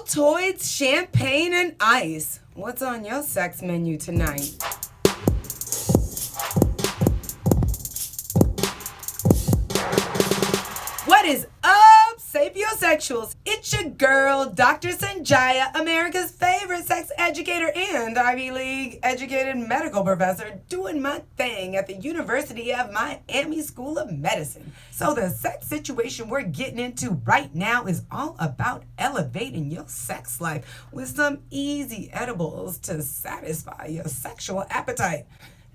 Altoids champagne and ice. What's on your sex menu tonight? What is up, sapiosexuals? It's your girl, Dr. Sonjia, America's favorite sex educator and Ivy League educated medical professor, doing my thing at the University of Miami School of Medicine. So the sex situation we're getting into right now is all about elevating your sex life with some easy edibles to satisfy your sexual appetite.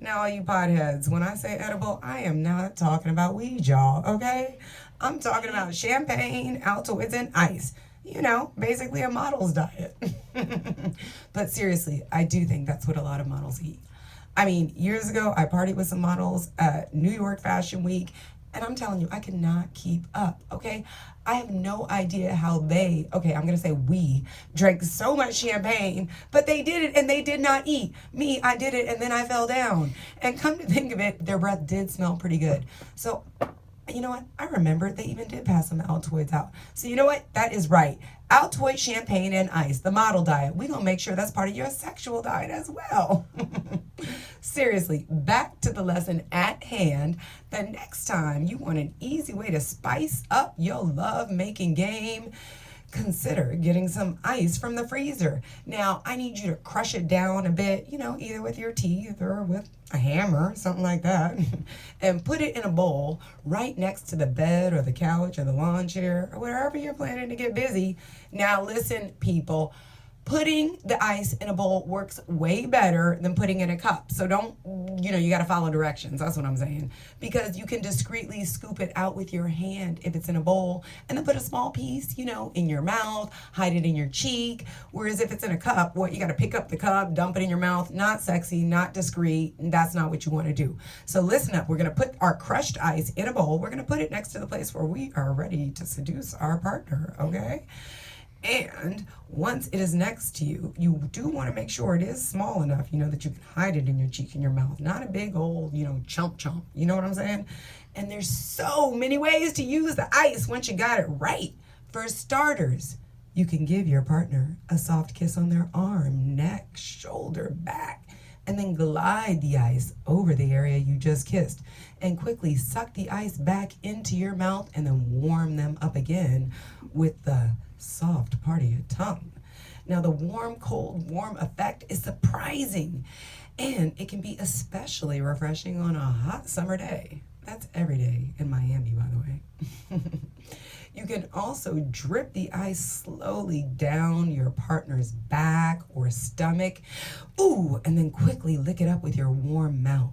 Now, all you potheads, when I say edible, I am not talking about weed, y'all, okay? I'm talking about champagne, Altoids, and ice. You know, basically a model's diet. But seriously, I do think that's what a lot of models eat. I mean, years ago, I partied with some models at New York Fashion Week, and I'm telling you, I cannot keep up, okay? I have no idea how we drank so much champagne, but they did it and they did not eat. Me, I did it and then I fell down. And come to think of it, their breath did smell pretty good. So, you know what? I remember they even did pass some Altoids out. So you know what? That is right. Altoid champagne and ice, the model diet. We're going to make sure that's part of your sexual diet as well. Seriously, back to the lesson at hand. The next time you want an easy way to spice up your love-making game, consider getting some ice from the freezer. Now, I need you to crush it down a bit, either with your teeth or with a hammer, something like that, and put it in a bowl right next to the bed or the couch or the lawn chair or wherever you're planning to get busy. Now, listen, people. Putting the ice in a bowl works way better than putting it in a cup. So don't, you got to follow directions. That's what I'm saying. Because you can discreetly scoop it out with your hand if it's in a bowl and then put a small piece, in your mouth, hide it in your cheek. Whereas if it's in a cup, you got to pick up the cup, dump it in your mouth. Not sexy, not discreet. That's not what you want to do. So listen up. We're going to put our crushed ice in a bowl. We're going to put it next to the place where we are ready to seduce our partner, okay? And once it is next to you, you do want to make sure it is small enough, that you can hide it in your cheek and your mouth. Not a big old, chump. You know what I'm saying? And there's so many ways to use the ice once you got it right. For starters, you can give your partner a soft kiss on their arm, neck, shoulder, back, and then glide the ice over the area you just kissed and quickly suck the ice back into your mouth and then warm them up again with the soft part of your tongue. Now, the warm, cold, warm effect is surprising, and it can be especially refreshing on a hot summer day. That's every day in Miami, by the way. You can also drip the ice slowly down your partner's back or stomach. Ooh, and then quickly lick it up with your warm mouth.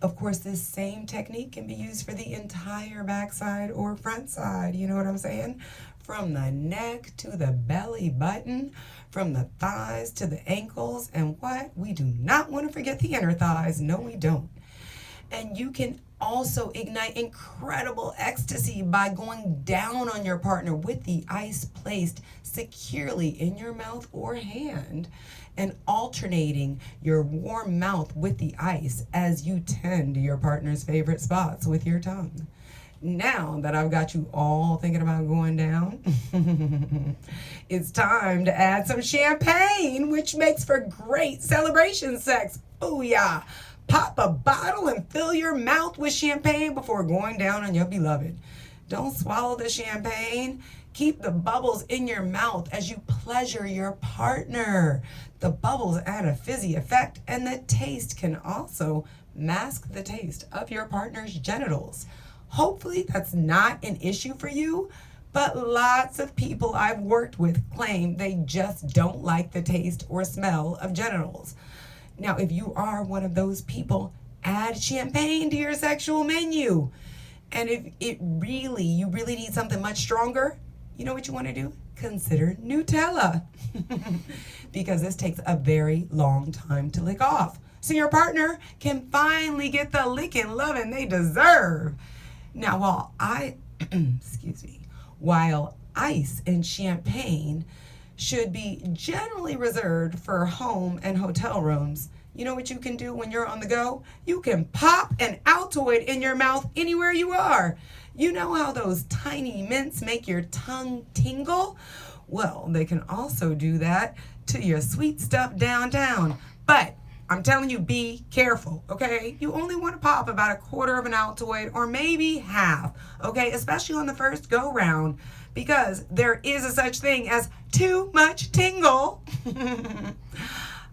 Of course, this same technique can be used for the entire backside or front side. You know what I'm saying? From the neck to the belly button, from the thighs to the ankles, and what? We do not want to forget the inner thighs. No, we don't. And you can also ignite incredible ecstasy by going down on your partner with the ice placed securely in your mouth or hand and alternating your warm mouth with the ice as you tend to your partner's favorite spots with your tongue. Now that I've got you all thinking about going down, it's time to add some champagne, which makes for great celebration sex. Booyah! Pop a bottle and fill your mouth with champagne before going down on your beloved. Don't swallow the champagne. Keep the bubbles in your mouth as you pleasure your partner. The bubbles add a fizzy effect, and the taste can also mask the taste of your partner's genitals. Hopefully that's not an issue for you, but lots of people I've worked with claim they just don't like the taste or smell of genitals. Now, if you are one of those people, add champagne to your sexual menu. And if you really need something much stronger, you know what you want to do? Consider Nutella. Because this takes a very long time to lick off. So your partner can finally get the licking loving they deserve. Now, while ice and champagne should be generally reserved for home and hotel rooms, you know what you can do when you're on the go? You can pop an Altoid in your mouth anywhere you are. You know how those tiny mints make your tongue tingle? Well, they can also do that to your sweet stuff downtown. But I'm telling you, be careful, okay? You only want to pop about a quarter of an Altoid or maybe half, okay? Especially on the first go round, because there is a such thing as too much tingle.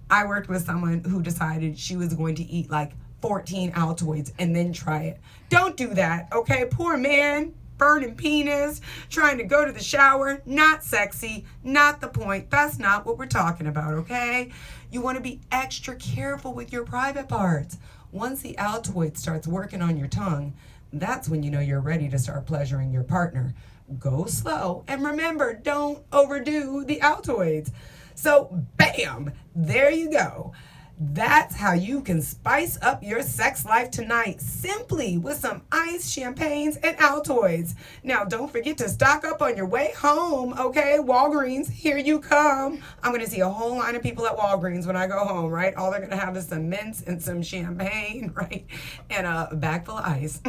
I worked with someone who decided she was going to eat like 14 Altoids and then try it. Don't do that, okay? Poor man, burning penis, trying to go to the shower, not sexy, not the point. That's not what we're talking about, okay? You want to be extra careful with your private parts. Once the Altoid starts working on your tongue, that's when you know you're ready to start pleasuring your partner. Go slow, and remember, don't overdo the Altoids. So, bam, there you go. That's how you can spice up your sex life tonight, simply with some iced champagnes and Altoids. Now, don't forget to stock up on your way home, okay? Walgreens, here you come. I'm going to see a whole line of people at Walgreens when I go home, right? All they're going to have is some mints and some champagne, right? And a bag full of ice.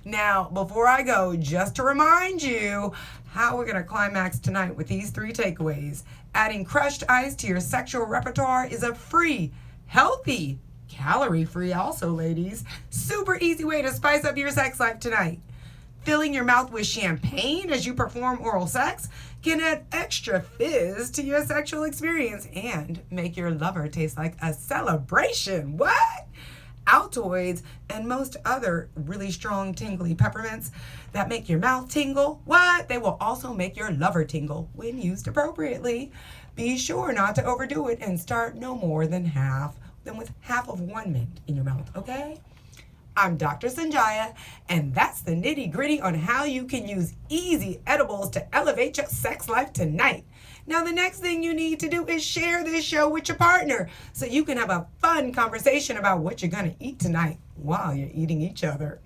Now, before I go, just to remind you how we're going to climax tonight with these 3 takeaways. Adding crushed ice to your sexual repertoire is a free, healthy, calorie-free also, ladies, super easy way to spice up your sex life tonight. Filling your mouth with champagne as you perform oral sex can add extra fizz to your sexual experience and make your lover taste like a celebration. What? Altoids and most other really strong tingly peppermints that make your mouth tingle. What? They will also make your lover tingle when used appropriately. Be sure not to overdo it and start no more than with half of 1 mint in your mouth, okay? I'm Dr. Sonjia, and that's the nitty-gritty on how you can use easy edibles to elevate your sex life tonight. Now, the next thing you need to do is share this show with your partner so you can have a fun conversation about what you're going to eat tonight while you're eating each other.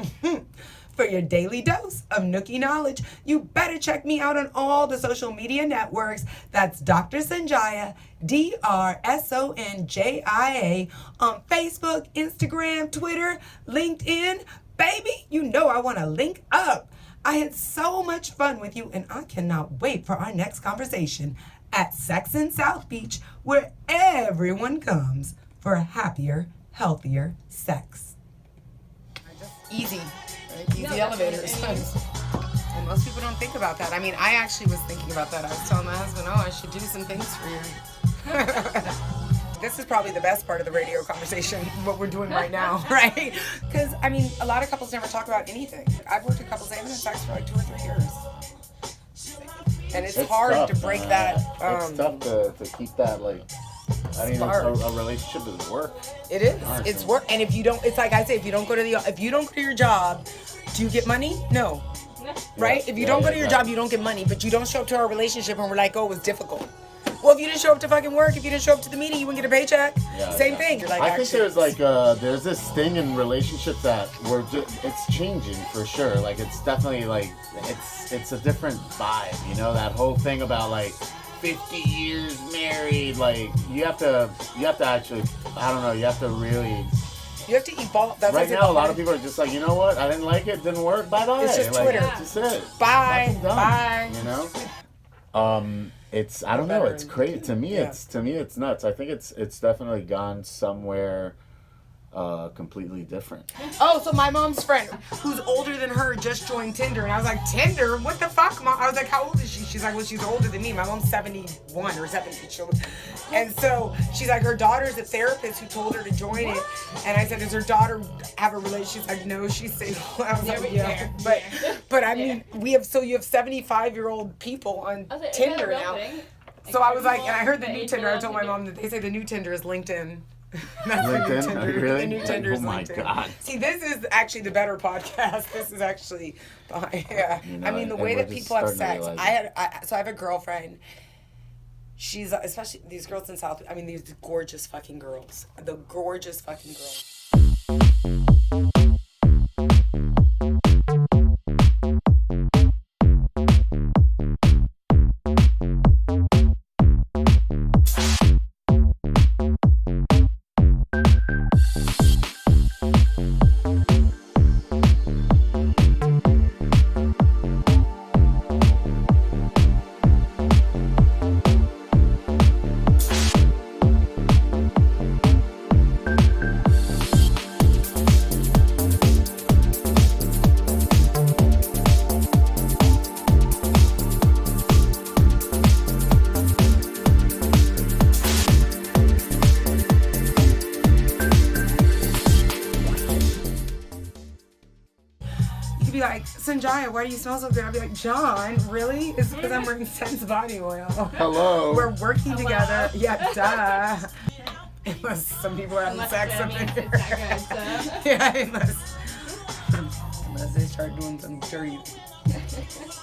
For your daily dose of nooky knowledge, you better check me out on all the social media networks. That's Dr. Sonjia, DrSonjia, on Facebook, Instagram, Twitter, LinkedIn. Baby, you know I want to link up. I had so much fun with you, and I cannot wait for our next conversation at Sex in South Beach, where everyone comes for a happier, healthier sex. Easy. Right? Easy elevators. And most people don't think about that. I mean, I actually was thinking about that. I was telling my husband, I should do some things for you. This is probably the best part of the radio conversation, what we're doing right now, right? Because, I mean, a lot of couples never talk about anything. I've worked with couples, they haven't had sex for like 2 or 3 years. And it's hard tough, to break that. It's tough to keep that, like, I mean, a relationship is work. It is. Honestly. It's work. And if you don't, it's like I say, if you don't go to your job, do you get money? No. Right? Yeah. If you don't go to your job, you don't get money. But you don't show up to our relationship and we're like, oh, it was difficult. Well, if you didn't show up to fucking work, if you didn't show up to the meeting, you wouldn't get a paycheck. Same thing. You're like, I think there's like there's this thing in relationships that it's changing for sure. Like it's definitely like it's a different vibe. You know, that whole thing about like 50 years married. Like you have to actually, I don't know. You have to really. You have to evolve. That's right now, a lot of people are just like, you know what? I didn't like it. Didn't work. Bye bye. It's just Twitter. That's it. Bye. Bye. You know. I don't know. It's crazy to me. Yeah. It's nuts. I think it's definitely gone somewhere completely different. Oh, so my mom's friend, who's older than her, just joined Tinder, and I was like, Tinder? What the fuck, Mom? I was like, how old is she? She's like, well, she's older than me. My mom's 71 or 70. And so she's like, her daughter's a therapist who told her to join it. And I said, does her daughter have a relationship? She's like, no, she's single. I was like, yeah. But I mean, you have 75-year-old people on Tinder now. So I was like, and I heard the new Tinder. I told my mom that they say the new Tinder is LinkedIn. That's LinkedIn? Really? The new Tinder is LinkedIn. Oh my LinkedIn. God. See, this is actually the better podcast. This is actually, yeah. You know, I mean, the way that people have sex. I have a girlfriend. She's, especially these girls in South, I mean, these gorgeous fucking girls. The gorgeous fucking girls. like, Sonjia, why do you smell so good? I'd be like, John, really? It's because I'm wearing Sense body oil. Hello. We're working together. Yeah, duh. Unless some people are having sex up in here. Yeah, unless they start doing some dirty